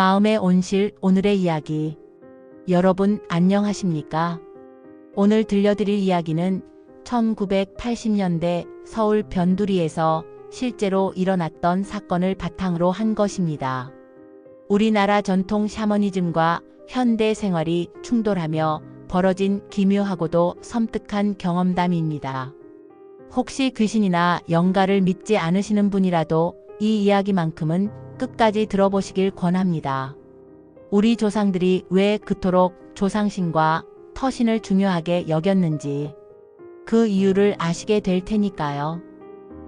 마음의 온실 오늘의 이야기. 여러분 안녕하십니까? 오늘 들려드릴 이야기는 1980년대 서울 변두리에서 실제로 일어났던 사건을 바탕으로 한 것입니다. 우리나라 전통 샤머니즘과 현대 생활이 충돌하며 벌어진 기묘하고도 섬뜩한 경험담입니다. 혹시 귀신이나 영가를 믿지 않으시는 분이라도 이 이야기만큼은 끝까지 들어보시길 권합니다. 우리 조상들이 왜 그토록 조상신과 터신을 중요하게 여겼는지 그 이유를 아시게 될 테니까요.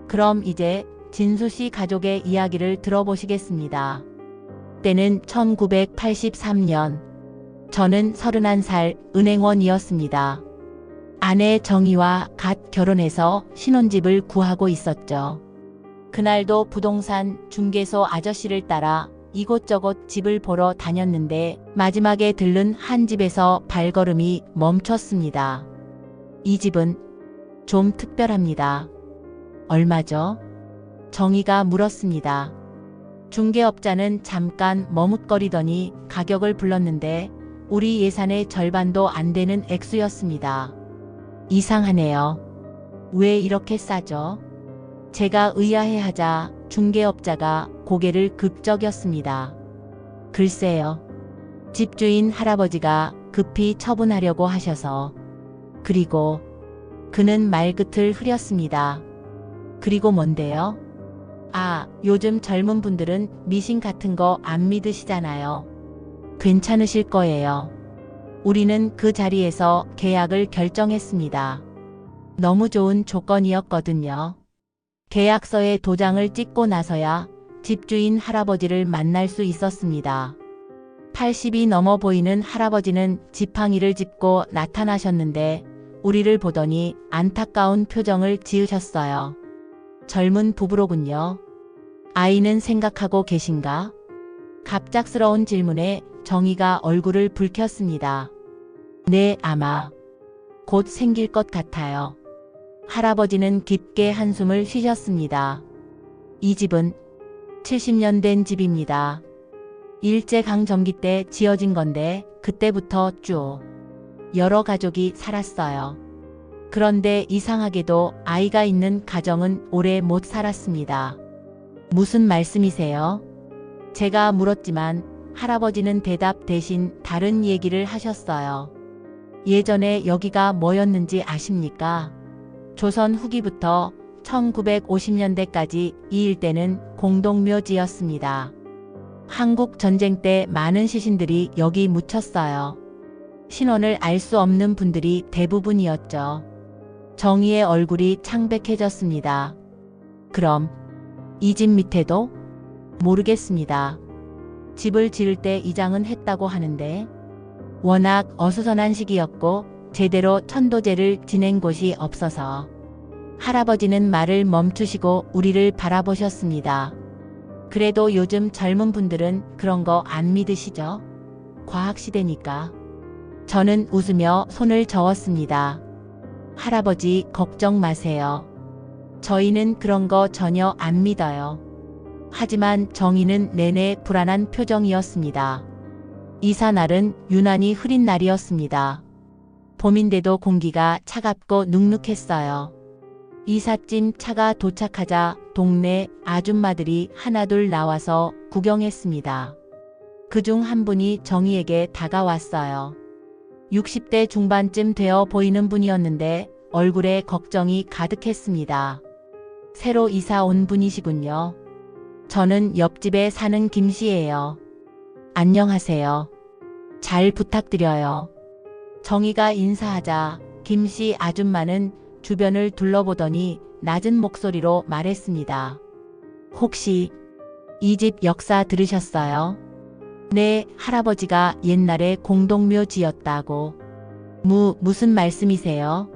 그럼 이제 진수씨 가족의 이야기를 들어보시겠습니다. 때는 1983년. 저는 31살 은행원이었습니다. 아내 정희와 갓 결혼해서 신혼집을 구하고 있었죠. 그날도 부동산 중개소 아저씨를 따라 이곳저곳 집을 보러 다녔는데 마지막에 들른 한 집에서 발걸음이 멈췄습니다. 이 집은 좀 특별합니다. 얼마죠? 정희가 물었습니다. 중개업자는 잠깐 머뭇거리더니 가격을 불렀는데 우리 예산의 절반도 안 되는 액수였습니다. 이상하네요. 왜 이렇게 싸죠? 제가 의아해하자 중개업자가 고개를 긁적였습니다. 글쎄요. 집주인 할아버지가 급히 처분하려고 하셔서. 그리고 그는 말끝을 흐렸습니다. 그리고 뭔데요? 요즘 젊은 분들은 미신 같은 거 안 믿으시잖아요. 괜찮으실 거예요. 우리는 그 자리에서 계약을 결정했습니다. 너무 좋은 조건이었거든요. 계약서에 도장을 찍고 나서야 집주인 할아버지를 만날 수 있었습니다. 80이 넘어 보이는 할아버지는 지팡이를 짚고 나타나셨는데 우리를 보더니 안타까운 표정을 지으셨어요. 젊은 부부로군요. 아이는 생각하고 계신가? 갑작스러운 질문에 정희가 얼굴을 붉혔습니다. 네, 아마 곧 생길 것 같아요. 할아버지는 깊게 한숨을 쉬셨습니다. 이 집은 70년 된 집입니다. 일제강점기 때 지어진 건데 그때부터 쭉 여러 가족이 살았어요. 그런데 이상하게도 아이가 있는 가정은 오래 못 살았습니다. 무슨 말씀이세요? 제가 물었지만 할아버지는 대답 대신 다른 얘기를 하셨어요. 예전에 여기가 뭐였는지 아십니까? 조선 후기부터 1950년대까지 이 일대는 공동묘지였습니다. 한국 전쟁 때 많은 시신들이 여기 묻혔어요. 신원을 알 수 없는 분들이 대부분이었죠. 정희의 얼굴이 창백해졌습니다. 그럼 이 집 밑에도? 모르겠습니다. 집을 지을 때 이장은 했다고 하는데 워낙 어수선한 시기였고 제대로 천도제를 지낸 곳이 없어서. 할아버지는 말을 멈추시고 우리를 바라보셨습니다. 그래도 요즘 젊은 분들은 그런 거 안 믿으시죠? 과학시대니까. 저는 웃으며 손을 저었습니다. 할아버지 걱정 마세요. 저희는 그런 거 전혀 안 믿어요. 하지만 정희는 내내 불안한 표정이었습니다. 이사 날은 유난히 흐린 날이었습니다. 봄인데도 공기가 차갑고 눅눅했어요. 이삿짐 차가 도착하자 동네 아줌마들이 하나둘 나와서 구경했습니다. 그중 한 분이 정희에게 다가왔어요. 60대 중반쯤 되어 보이는 분이었는데 얼굴에 걱정이 가득했습니다. 새로 이사 온 분이시군요. 저는 옆집에 사는 김씨예요. 안녕하세요. 잘 부탁드려요. 정희가 인사하자 김씨 아줌마는 주변을 둘러보더니 낮은 목소리로 말했습니다. 혹시 이 집 역사 들으셨어요? 네, 할아버지가 옛날에 공동묘 지었다고. 무슨 말씀이세요?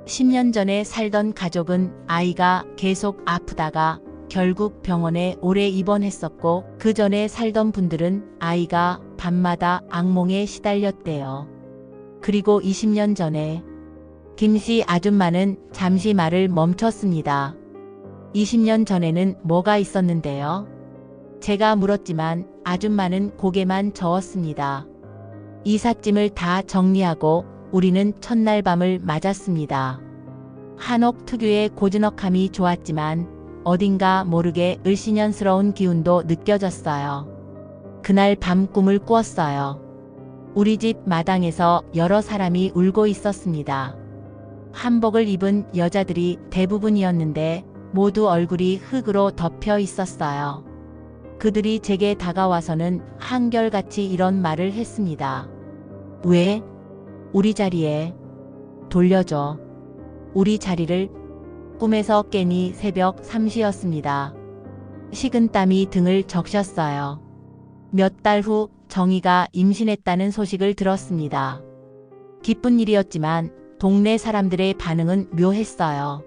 10년 전에 살던 가족은 아이가 계속 아프다가 결국 병원에 오래 입원했었고 그 전에 살던 분들은 아이가 밤마다 악몽에 시달렸대요. 그리고 20년 전에. 김씨 아줌마는 잠시 말을 멈췄습니다. 20년 전에는 뭐가 있었는데요? 제가 물었지만 아줌마는 고개만 저었습니다. 이삿짐을 다 정리하고 우리는 첫날 밤을 맞았습니다. 한옥 특유의 고즈넉함이 좋았지만 어딘가 모르게 을씨년스러운 기운도 느껴졌어요. 그날 밤 꿈을 꾸었어요. 우리 집 마당에서 여러 사람이 울고 있었습니다. 한복을 입은 여자들이 대부분이었는데 모두 얼굴이 흙으로 덮여 있었어요. 그들이 제게 다가와서는 한결같이 이런 말을 했습니다. 왜? 우리 자리에 돌려줘. 우리 자리를. 꿈에서 깨니 새벽 3시였습니다. 식은땀이 등을 적셨어요. 몇 달 후 정희가 임신했다는 소식을 들었습니다. 기쁜 일이었지만 동네 사람들의 반응은 묘했어요.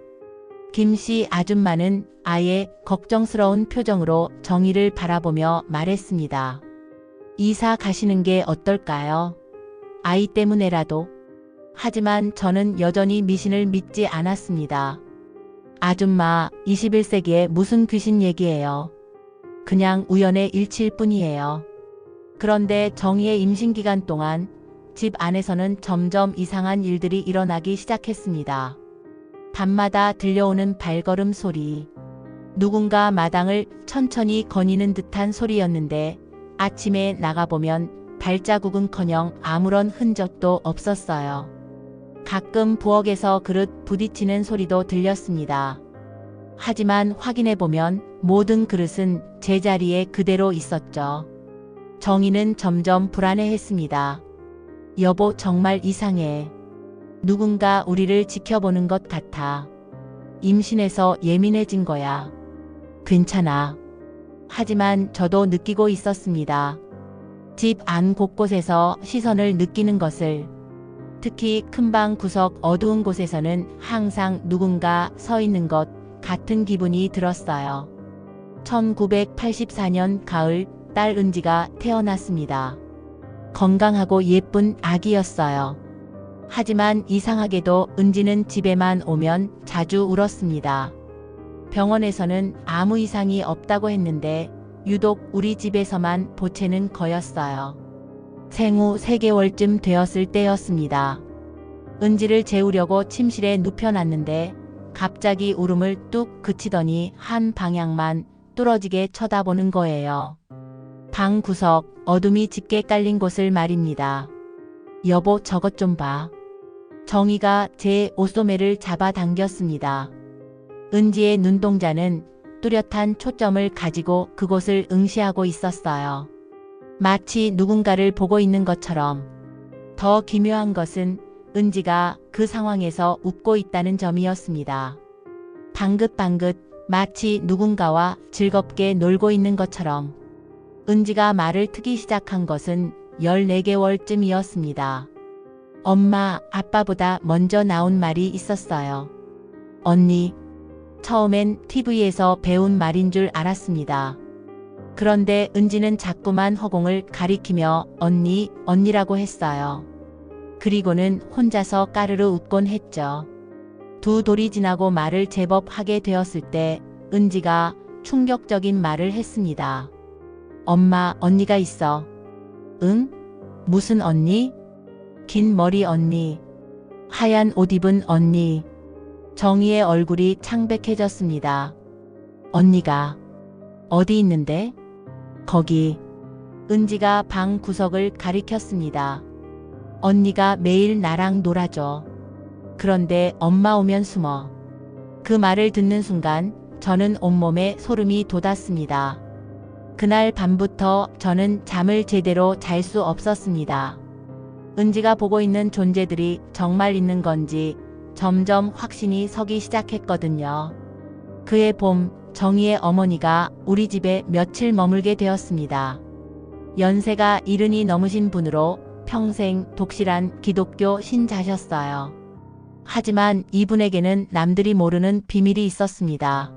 김씨 아줌마는 아예 걱정스러운 표정으로 정희를 바라보며 말했습니다. 이사 가시는 게 어떨까요? 아이 때문에라도. 하지만 저는 여전히 미신을 믿지 않았습니다. 아줌마, 21세기에 무슨 귀신 얘기예요? 그냥 우연의 일치일 뿐이에요. 그런데 정희의 임신 기간 동안 집 안에서는 점점 이상한 일들이 일어나기 시작했습니다. 밤마다 들려오는 발걸음 소리, 누군가 마당을 천천히 거니는 듯한 소리였는데 아침에 나가보면 발자국은커녕 아무런 흔적도 없었어요. 가끔 부엌에서 그릇 부딪히는 소리도 들렸습니다. 하지만 확인해보면 모든 그릇은 제자리에 그대로 있었죠. 정희는 점점 불안해했습니다. 여보, 정말 이상해. 누군가 우리를 지켜보는 것 같아. 임신해서 예민해진 거야. 괜찮아. 하지만 저도 느끼고 있었습니다. 집 안 곳곳에서 시선을 느끼는 것을. 특히 큰 방 구석 어두운 곳에서는 항상 누군가 서 있는 것 같은 기분이 들었어요. 1984년 가을, 딸 은지가 태어났습니다. 건강하고 예쁜 아기였어요. 하지만 이상하게도 은지는 집에만 오면 자주 울었습니다. 병원에서는 아무 이상이 없다고 했는데 유독 우리 집에서만 보채는 거였어요. 생후 3개월쯤 되었을 때였습니다. 은지를 재우려고 침실에 눕혀놨는데 갑자기 울음을 뚝 그치더니 한 방향만 뚫어지게 쳐다보는 거예요. 방 구석 어둠이 짙게 깔린 곳을 말입니다. 여보, 저것 좀 봐. 정희가 제 옷소매를 잡아당겼습니다. 은지의 눈동자는 뚜렷한 초점을 가지고 그곳을 응시하고 있었어요. 마치 누군가를 보고 있는 것처럼. 더 기묘한 것은 은지가 그 상황에서 웃고 있다는 점이었습니다. 방긋방긋 마치 누군가와 즐겁게 놀고 있는 것처럼. 은지가 말을 트기 시작한 것은 14개월쯤이었습니다. 엄마, 아빠보다 먼저 나온 말이 있었어요. 언니. 처음엔 TV에서 배운 말인 줄 알았습니다. 그런데 은지는 자꾸만 허공을 가리키며 언니, 언니라고 했어요. 그리고는 혼자서 까르르 웃곤 했죠. 두 돌이 지나고 말을 제법 하게 되었을 때 은지가 충격적인 말을 했습니다. 엄마, 언니가 있어. 응? 무슨 언니? 긴 머리 언니. 하얀 옷 입은 언니. 정희의 얼굴이 창백해졌습니다. 언니가 어디 있는데? 거기. 은지가 방 구석을 가리켰습니다. 언니가 매일 나랑 놀아줘. 그런데 엄마 오면 숨어. 그 말을 듣는 순간 저는 온몸에 소름이 돋았습니다. 그날 밤부터 저는 잠을 제대로 잘 수 없었습니다. 은지가 보고 있는 존재들이 정말 있는 건지 점점 확신이 서기 시작했거든요. 그해 봄, 정희의 어머니가 우리 집에 며칠 머물게 되었습니다. 연세가 70이 넘으신 분으로 평생 독실한 기독교 신자셨어요. 하지만 이분에게는 남들이 모르는 비밀이 있었습니다.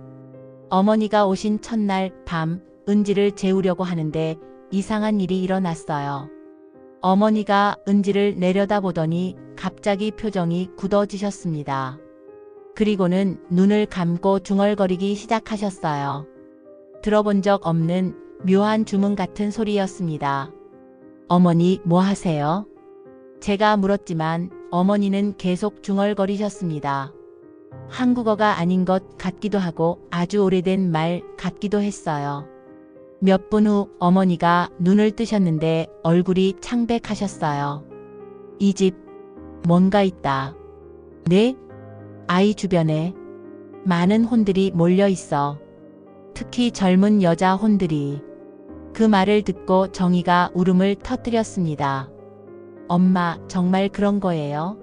어머니가 오신 첫날 밤 은지를 재우려고 하는데 이상한 일이 일어났어요. 어머니가 은지를 내려다보더니 갑자기 표정이 굳어지셨습니다. 그리고는 눈을 감고 중얼거리기 시작하셨어요. 들어본 적 없는 묘한 주문 같은 소리였습니다. 어머니, 뭐 하세요? 제가 물었지만 어머니는 계속 중얼거리셨습니다. 한국어가 아닌 것 같기도 하고 아주 오래된 말 같기도 했어요. 몇 분 후 어머니가 눈을 뜨셨는데 얼굴이 창백하셨어요. 이 집 뭔가 있다. 네? 아이 주변에 많은 혼들이 몰려 있어. 특히 젊은 여자 혼들이. 그 말을 듣고 정희가 울음을 터뜨렸습니다. 엄마, 정말 그런 거예요?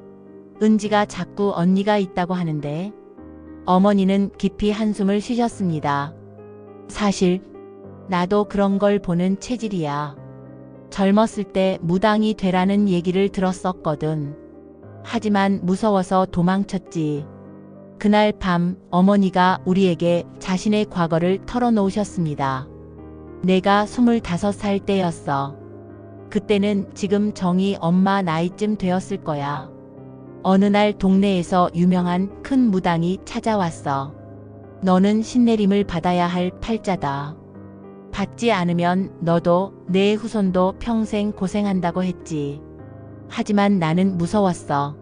은지가 자꾸 언니가 있다고 하는데. 어머니는 깊이 한숨을 쉬셨습니다. 사실 나도 그런 걸 보는 체질이야. 젊었을 때 무당이 되라는 얘기를 들었었거든. 하지만 무서워서 도망쳤지. 그날 밤 어머니가 우리에게 자신의 과거를 털어놓으셨습니다. 내가 25살 때였어. 그때는 지금 정희 엄마 나이쯤 되었을 거야. 어느 날 동네에서 유명한 큰 무당이 찾아왔어. 너는 신내림을 받아야 할 팔자다. 받지 않으면 너도 내 후손도 평생 고생한다고 했지. 하지만 나는 무서웠어.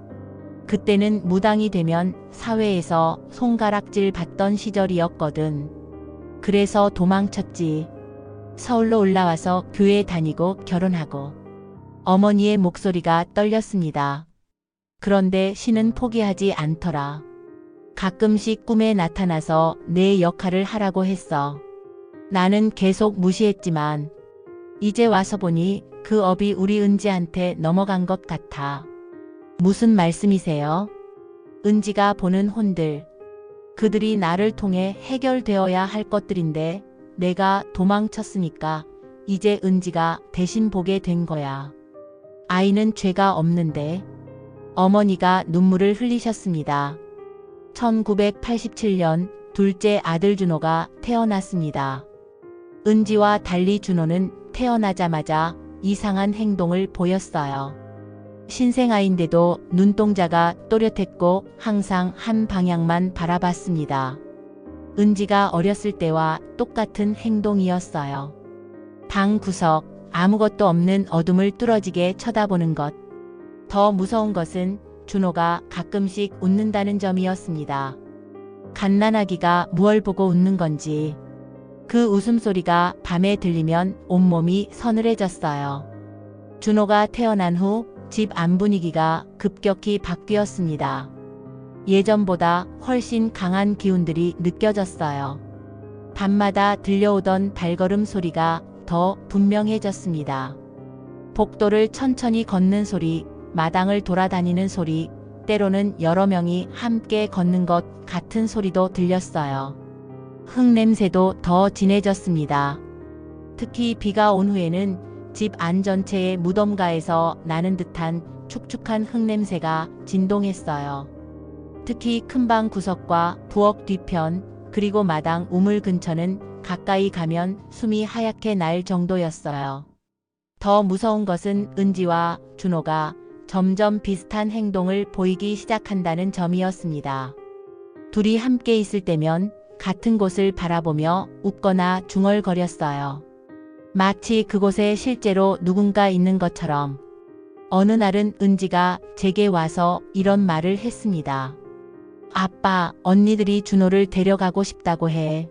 그때는 무당이 되면 사회에서 손가락질 받던 시절이었거든. 그래서 도망쳤지. 서울로 올라와서 교회 다니고 결혼하고. 어머니의 목소리가 떨렸습니다. 그런데 신은 포기하지 않더라. 가끔씩 꿈에 나타나서 내 역할을 하라고 했어. 나는 계속 무시했지만 이제 와서 보니 그 업이 우리 은지한테 넘어간 것 같아. 무슨 말씀이세요? 은지가 보는 혼들. 그들이 나를 통해 해결되어야 할 것들인데 내가 도망쳤으니까 이제 은지가 대신 보게 된 거야. 아이는 죄가 없는데. 어머니가 눈물을 흘리셨습니다. 1987년 둘째 아들 준호가 태어났습니다. 은지와 달리 준호는 태어나자마자 이상한 행동을 보였어요. 신생아인데도 눈동자가 또렷했고 항상 한 방향만 바라봤습니다. 은지가 어렸을 때와 똑같은 행동이었어요. 방 구석, 아무것도 없는 어둠을 뚫어지게 쳐다보는 것. 더 무서운 것은 준호가 가끔씩 웃는다는 점이었습니다. 갓난아기가 무얼 보고 웃는 건지. 그 웃음소리가 밤에 들리면 온몸이 서늘해졌어요. 준호가 태어난 후 집 안 분위기가 급격히 바뀌었습니다. 예전보다 훨씬 강한 기운들이 느껴졌어요. 밤마다 들려오던 발걸음 소리가 더 분명해졌습니다. 복도를 천천히 걷는 소리, 마당을 돌아다니는 소리, 때로는 여러 명이 함께 걷는 것 같은 소리도 들렸어요. 흙냄새도 더 진해졌습니다. 특히 비가 온 후에는 집 안 전체의 무덤가에서 나는 듯한 축축한 흙냄새가 진동했어요. 특히 큰 방 구석과 부엌 뒤편 그리고 마당 우물 근처는 가까이 가면 숨이 하얗게 날 정도였어요. 더 무서운 것은 은지와 준호가 점점 비슷한 행동을 보이기 시작한다는 점이었습니다. 둘이 함께 있을 때면 같은 곳을 바라보며 웃거나 중얼거렸어요. 마치 그곳에 실제로 누군가 있는 것처럼. 어느 날은 은지가 제게 와서 이런 말을 했습니다. 아빠, 언니들이 준호를 데려가고 싶다고 해.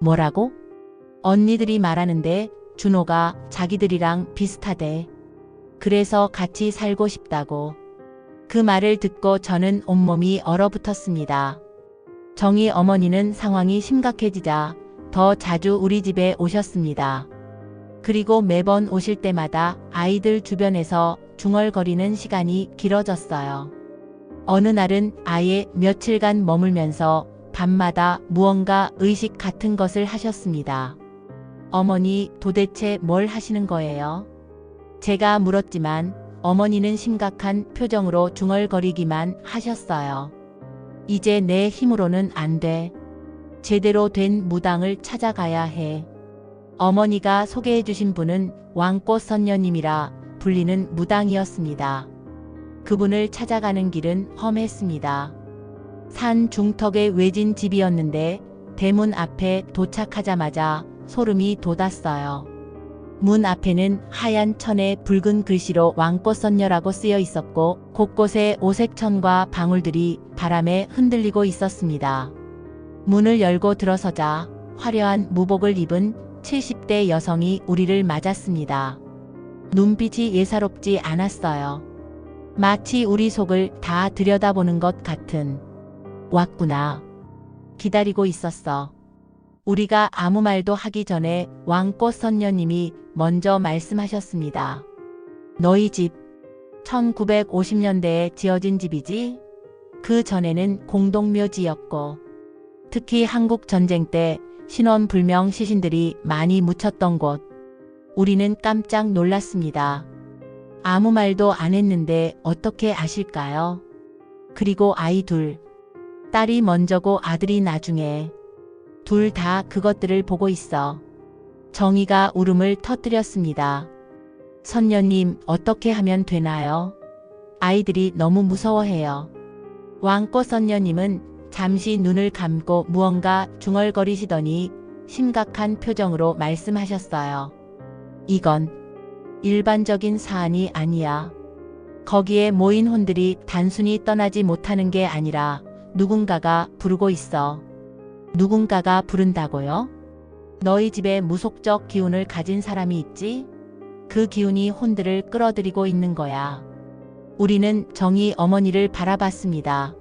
뭐라고? 언니들이 말하는데 준호가 자기들이랑 비슷하대. 그래서 같이 살고 싶다고. 그 말을 듣고 저는 온몸이 얼어붙었습니다. 정희 어머니는 상황이 심각해지자 더 자주 우리 집에 오셨습니다. 그리고 매번 오실 때마다 아이들 주변에서 중얼거리는 시간이 길어졌어요. 어느 날은 아예 며칠간 머물면서 밤마다 무언가 의식 같은 것을 하셨습니다. 어머니, 도대체 뭘 하시는 거예요? 제가 물었지만 어머니는 심각한 표정으로 중얼거리기만 하셨어요. 이제 내 힘으로는 안 돼. 제대로 된 무당을 찾아가야 해. 어머니가 소개해 주신 분은 왕꽃 선녀님이라 불리는 무당이었습니다. 그분을 찾아가는 길은 험했습니다. 산 중턱에 외진 집이었는데 대문 앞에 도착하자마자 소름이 돋았어요. 문 앞에는 하얀 천에 붉은 글씨로 왕꽃선녀라고 쓰여 있었고 곳곳에 오색천과 방울들이 바람에 흔들리고 있었습니다. 문을 열고 들어서자 화려한 무복을 입은 70대 여성이 우리를 맞았습니다. 눈빛이 예사롭지 않았어요. 마치 우리 속을 다 들여다보는 것 같은. 왔구나. 기다리고 있었어. 우리가 아무 말도 하기 전에 왕꽃 선녀님이 먼저 말씀하셨습니다. 너희 집 1950년대에 지어진 집이지? 그 전에는 공동묘지였고 특히 한국 전쟁 때 신원불명 시신들이 많이 묻혔던 곳. 우리는 깜짝 놀랐습니다. 아무 말도 안 했는데 어떻게 아실까요? 그리고 아이 둘. 딸이 먼저고 아들이 나중에. 둘 다 그것들을 보고 있어. 정희가 울음을 터뜨렸습니다. 선녀님, 어떻게 하면 되나요? 아이들이 너무 무서워해요. 왕꽃 선녀님은 잠시 눈을 감고 무언가 중얼거리시더니 심각한 표정으로 말씀하셨어요. 이건 일반적인 사안이 아니야. 거기에 모인 혼들이 단순히 떠나지 못하는 게 아니라 누군가가 부르고 있어. 누군가가 부른다고요? 너희 집에 무속적 기운을 가진 사람이 있지? 그 기운이 혼들을 끌어들이고 있는 거야. 우리는 정희 어머니를 바라봤습니다.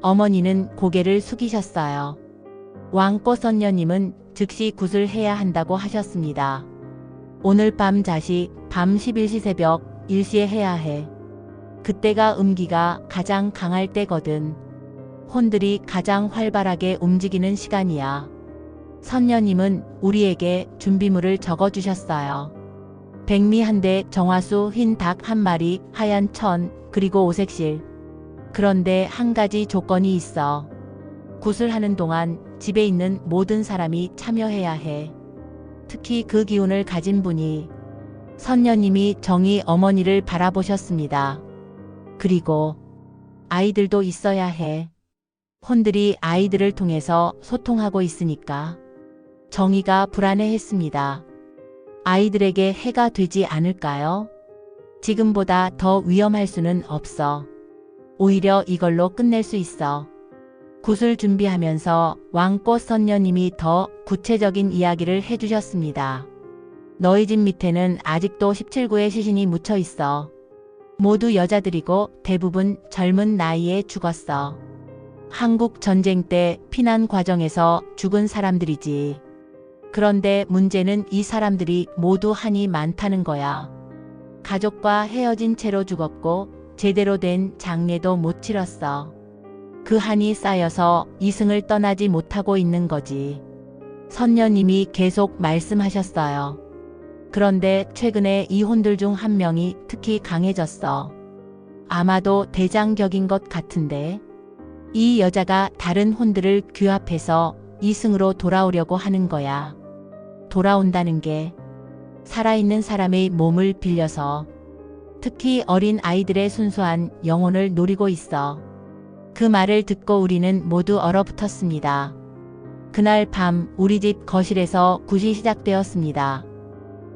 어머니는 고개를 숙이셨어요. 왕꽃 선녀님은 즉시 굿을 해야 한다고 하셨습니다. 오늘 밤 자시 밤 11시 새벽 1시에 해야 해. 그때가 음기가 가장 강할 때거든. 혼들이 가장 활발하게 움직이는 시간이야. 선녀님은 우리에게 준비물을 적어주셨어요. 백미 한 대, 정화수, 흰 닭 한 마리, 하얀 천, 그리고 오색실. 그런데 한 가지 조건이 있어. 굿을 하는 동안 집에 있는 모든 사람이 참여해야 해. 특히 그 기운을 가진 분이. 선녀님이 정희 어머니를 바라보셨습니다. 그리고 아이들도 있어야 해. 혼들이 아이들을 통해서 소통하고 있으니까. 정희가 불안해했습니다. 아이들에게 해가 되지 않을까요? 지금보다 더 위험할 수는 없어. 오히려 이걸로 끝낼 수 있어. 굿을 준비하면서 왕꽃 선녀님이 더 구체적인 이야기를 해주셨습니다. 너희 집 밑에는 아직도 17구의 시신이 묻혀 있어. 모두 여자들이고 대부분 젊은 나이에 죽었어. 한국 전쟁 때 피난 과정에서 죽은 사람들이지. 그런데 문제는 이 사람들이 모두 한이 많다는 거야. 가족과 헤어진 채로 죽었고 제대로 된 장례도 못 치렀어. 그 한이 쌓여서 이승을 떠나지 못하고 있는 거지. 선녀님이 계속 말씀하셨어요. 그런데 최근에 이 혼들 중 한 명이 특히 강해졌어. 아마도 대장격인 것 같은데. 이 여자가 다른 혼들을 규합해서 이승으로 돌아오려고 하는 거야. 돌아온다는 게 살아있는 사람의 몸을 빌려서 특히 어린 아이들의 순수한 영혼을 노리고 있어. 그 말을 듣고 우리는 모두 얼어붙었습니다. 그날 밤 우리 집 거실에서 굿이 시작되었습니다.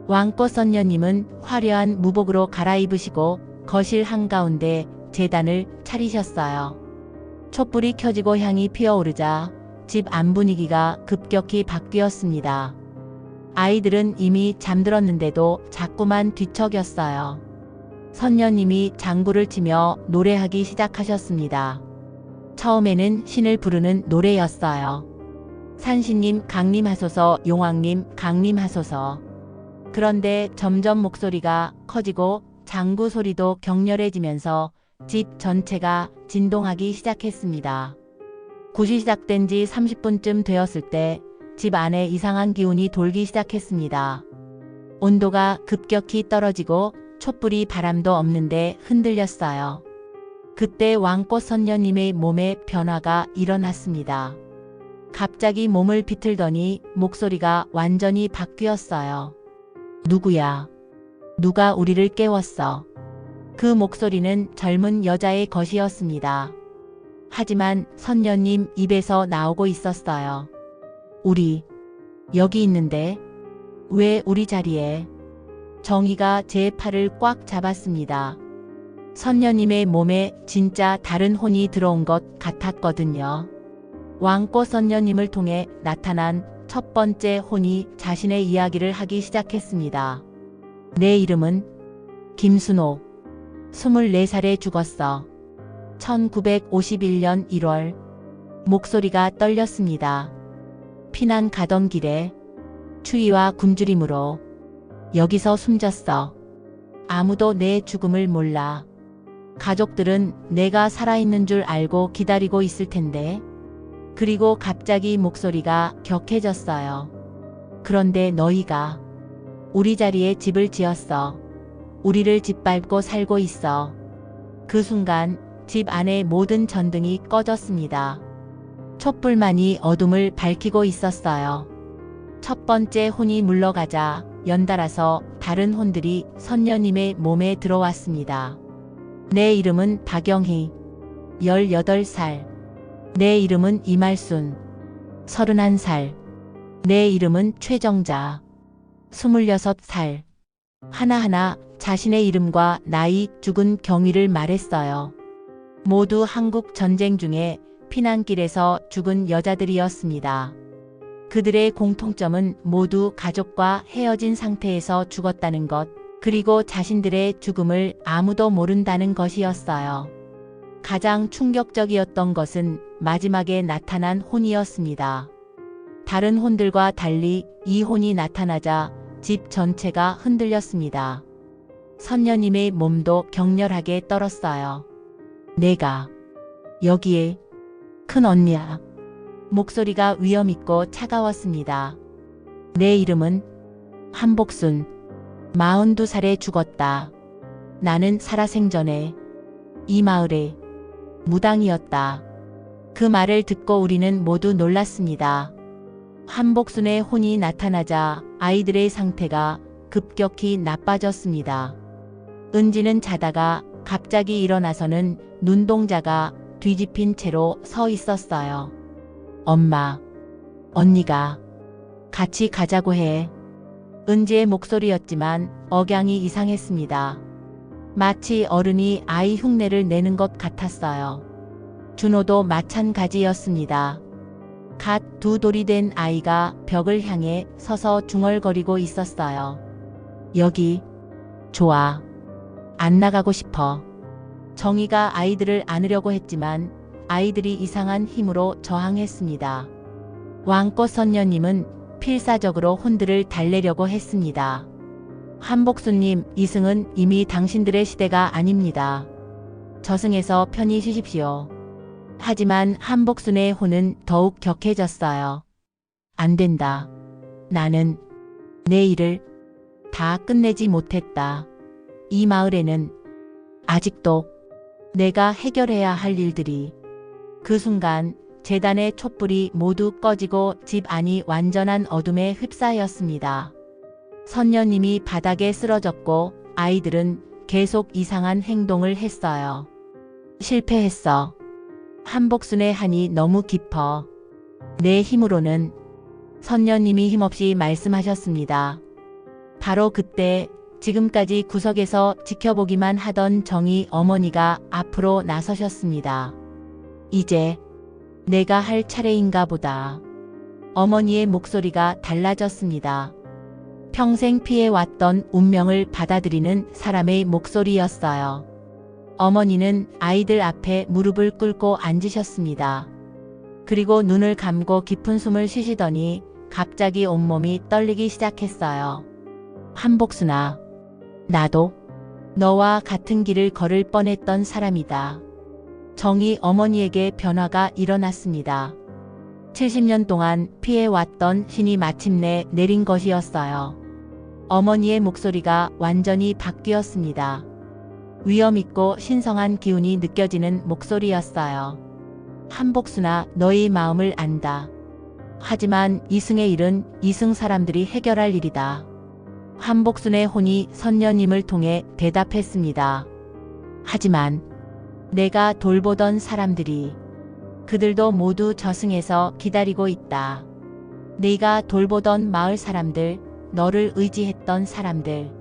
왕꽃 선녀님은 화려한 무복으로 갈아입으시고 거실 한가운데 제단을 차리셨어요. 촛불이 켜지고 향이 피어오르자 집 안 분위기가 급격히 바뀌었습니다. 아이들은 이미 잠들었는데도 자꾸만 뒤척였어요. 선녀님이 장구를 치며 노래하기 시작하셨습니다. 처음에는 신을 부르는 노래였어요. 산신님 강림하소서, 용왕님 강림하소서. 그런데 점점 목소리가 커지고 장구 소리도 격렬해지면서 집 전체가 진동하기 시작했습니다. 굿이 시작된 지 30분쯤 되었을 때 집 안에 이상한 기운이 돌기 시작했습니다. 온도가 급격히 떨어지고 촛불이 바람도 없는데 흔들렸어요. 그때 왕꽃 선녀님의 몸에 변화가 일어났습니다. 갑자기 몸을 비틀더니 목소리가 완전히 바뀌었어요. 누구야? 누가 우리를 깨웠어? 그 목소리는 젊은 여자의 것이었습니다. 하지만 선녀님 입에서 나오고 있었어요. 우리 여기 있는데 왜 우리 자리에? 정희가 제 팔을 꽉 잡았습니다. 선녀님의 몸에 진짜 다른 혼이 들어온 것 같았거든요. 왕꽃 선녀님을 통해 나타난 첫 번째 혼이 자신의 이야기를 하기 시작했습니다. 내 이름은 김순옥. 24살에 죽었어. 1951년 1월. 목소리가 떨렸습니다. 피난 가던 길에 추위와 굶주림으로 여기서 숨졌어. 아무도 내 죽음을 몰라. 가족들은 내가 살아있는 줄 알고 기다리고 있을 텐데. 그리고 갑자기 목소리가 격해졌어요. 그런데 너희가 우리 자리에 집을 지었어. 우리를 짓밟고 살고 있어. 그 순간 집 안의 모든 전등이 꺼졌습니다. 촛불만이 어둠을 밝히고 있었어요. 첫 번째 혼이 물러가자 연달아서 다른 혼들이 선녀님의 몸에 들어왔습니다. 내 이름은 박영희. 18살. 내 이름은 이말순. 31살. 내 이름은 최정자. 26살. 하나하나 자신의 이름과 나이, 죽은 경위를 말했어요. 모두 한국 전쟁 중에 피난길에서 죽은 여자들이었습니다. 그들의 공통점은 모두 가족과 헤어진 상태에서 죽었다는 것, 그리고 자신들의 죽음을 아무도 모른다는 것이었어요. 가장 충격적이었던 것은 마지막에 나타난 혼이었습니다. 다른 혼들과 달리 이 혼이 나타나자 집 전체가 흔들렸습니다. 선녀님의 몸도 격렬하게 떨었어요. 내가 여기에 큰 언니야. 목소리가 위험있고 차가웠습니다. 내 이름은 한복순. 42살에 죽었다. 나는 살아생전에 이 마을에 무당이었다. 그 말을 듣고 우리는 모두 놀랐습니다. 한복순의 혼이 나타나자 아이들의 상태가 급격히 나빠졌습니다. 은지는 자다가 갑자기 일어나서는 눈동자가 뒤집힌 채로 서 있었어요. 엄마, 언니가 같이 가자고 해. 은지의 목소리였지만 억양이 이상했습니다. 마치 어른이 아이 흉내를 내는 것 같았어요. 준호도 마찬가지였습니다. 갓 두 돌이 된 아이가 벽을 향해 서서 중얼거리고 있었어요. 여기 좋아. 안 나가고 싶어. 정희가 아이들을 안으려고 했지만 아이들이 이상한 힘으로 저항했습니다. 왕꽃 선녀님은 필사적으로 혼들을 달래려고 했습니다. 한복수님, 이승은 이미 당신들의 시대가 아닙니다. 저승에서 편히 쉬십시오. 하지만 한복순의 혼은 더욱 격해졌어요. 안 된다. 나는 내 일을 다 끝내지 못했다. 이 마을에는 아직도 내가 해결해야 할 일들이. 그 순간 제단의 촛불이 모두 꺼지고 집 안이 완전한 어둠에 휩싸였습니다. 선녀님이 바닥에 쓰러졌고 아이들은 계속 이상한 행동을 했어요. 실패했어. 한복순의 한이 너무 깊어. 내 힘으로는. 선녀님이 힘없이 말씀하셨습니다. 바로 그때 지금까지 구석에서 지켜보기만 하던 정희 어머니가 앞으로 나서셨습니다. 이제 내가 할 차례인가 보다. 어머니의 목소리가 달라졌습니다. 평생 피해왔던 운명을 받아들이는 사람의 목소리였어요. 어머니는 아이들 앞에 무릎을 꿇고 앉으셨습니다. 그리고 눈을 감고 깊은 숨을 쉬시더니 갑자기 온몸이 떨리기 시작했어요. 한복순아, 나도 너와 같은 길을 걸을 뻔했던 사람이다. 정희 어머니에게 변화가 일어났습니다. 70년 동안 피해왔던 신이 마침내 내린 것이었어요. 어머니의 목소리가 완전히 바뀌었습니다. 위엄있고 신성한 기운이 느껴지는 목소리였어요. 한복순아, 너의 마음을 안다. 하지만 이승의 일은 이승 사람들이 해결할 일이다. 한복순의 혼이 선녀님을 통해 대답했습니다. 하지만 내가 돌보던 사람들이, 그들도 모두 저승에서 기다리고 있다. 네가 돌보던 마을 사람들, 너를 의지했던 사람들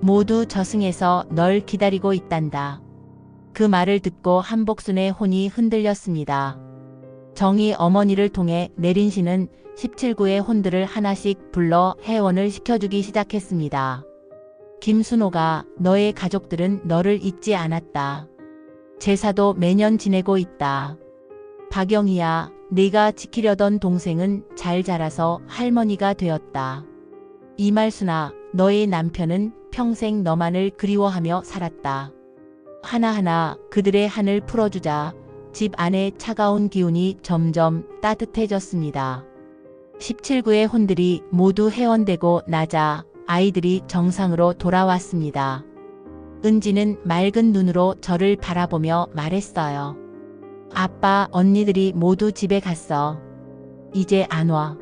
모두 저승에서 널 기다리고 있단다. 그 말을 듣고 한복순의 혼이 흔들렸습니다. 정희 어머니를 통해 내린 신은 17구의 혼들을 하나씩 불러 해원을 시켜주기 시작했습니다. 김순호가 너의 가족들은 너를 잊지 않았다. 제사도 매년 지내고 있다. 박영희야, 네가 지키려던 동생은 잘 자라서 할머니가 되었다. 이말순아, 너의 남편은 평생 너만을 그리워하며 살았다. 하나하나 그들의 한을 풀어주자 집 안의 차가운 기운이 점점 따뜻해졌습니다. 17구의 혼들이 모두 해원되고 나자 아이들이 정상으로 돌아왔습니다. 은지는 맑은 눈으로 저를 바라보며 말했어요. 아빠, 언니들이 모두 집에 갔어. 이제 안 와.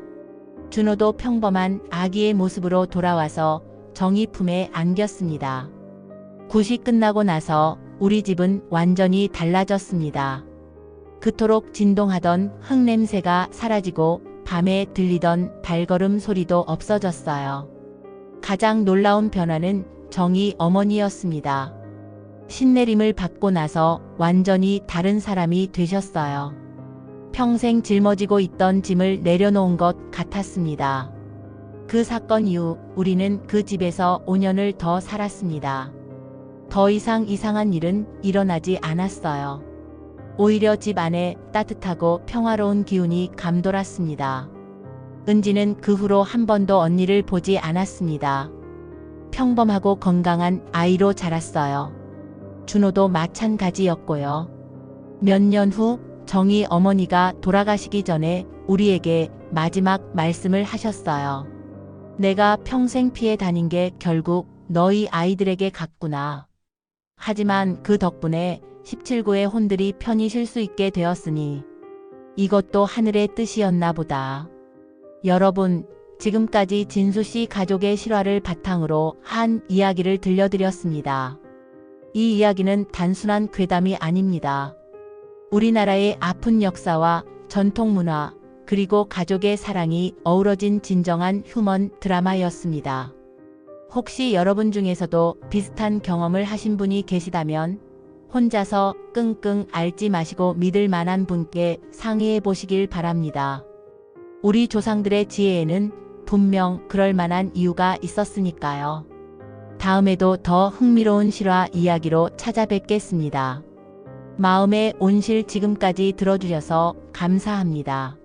준호도 평범한 아기의 모습으로 돌아와서 정희 품에 안겼습니다. 굿이 끝나고 나서 우리 집은 완전히 달라졌습니다. 그토록 진동하던 흙냄새가 사라지고 밤에 들리던 발걸음 소리도 없어졌어요. 가장 놀라운 변화는 정희 어머니였습니다. 신내림을 받고 나서 완전히 다른 사람이 되셨어요. 평생 짊어지고 있던 짐을 내려놓은 것 같았습니다. 그 사건 이후 우리는 그 집에서 5년을 더 살았습니다. 더 이상 이상한 일은 일어나지 않았어요. 오히려 집 안에 따뜻하고 평화로운 기운이 감돌았습니다. 은지는 그 후로 한 번도 언니를 보지 않았습니다. 평범하고 건강한 아이로 자랐어요. 준호도 마찬가지였고요. 몇 년 후 정희 어머니가 돌아가시기 전에 우리에게 마지막 말씀을 하셨어요. 내가 평생 피해 다닌 게 결국 너희 아이들에게 갔구나. 하지만 그 덕분에 17구의 혼들이 편히 쉴 수 있게 되었으니 이것도 하늘의 뜻이었나 보다. 여러분, 지금까지 진수씨 가족의 실화를 바탕으로 한 이야기를 들려드렸습니다. 이 이야기는 단순한 괴담이 아닙니다. 우리나라의 아픈 역사와 전통 문화, 그리고 가족의 사랑이 어우러진 진정한 휴먼 드라마였습니다. 혹시 여러분 중에서도 비슷한 경험을 하신 분이 계시다면 혼자서 끙끙 앓지 마시고 믿을 만한 분께 상의해 보시길 바랍니다. 우리 조상들의 지혜에는 분명 그럴 만한 이유가 있었으니까요. 다음에도 더 흥미로운 실화 이야기로 찾아뵙겠습니다. 마음의 온실 지금까지 들어주셔서 감사합니다.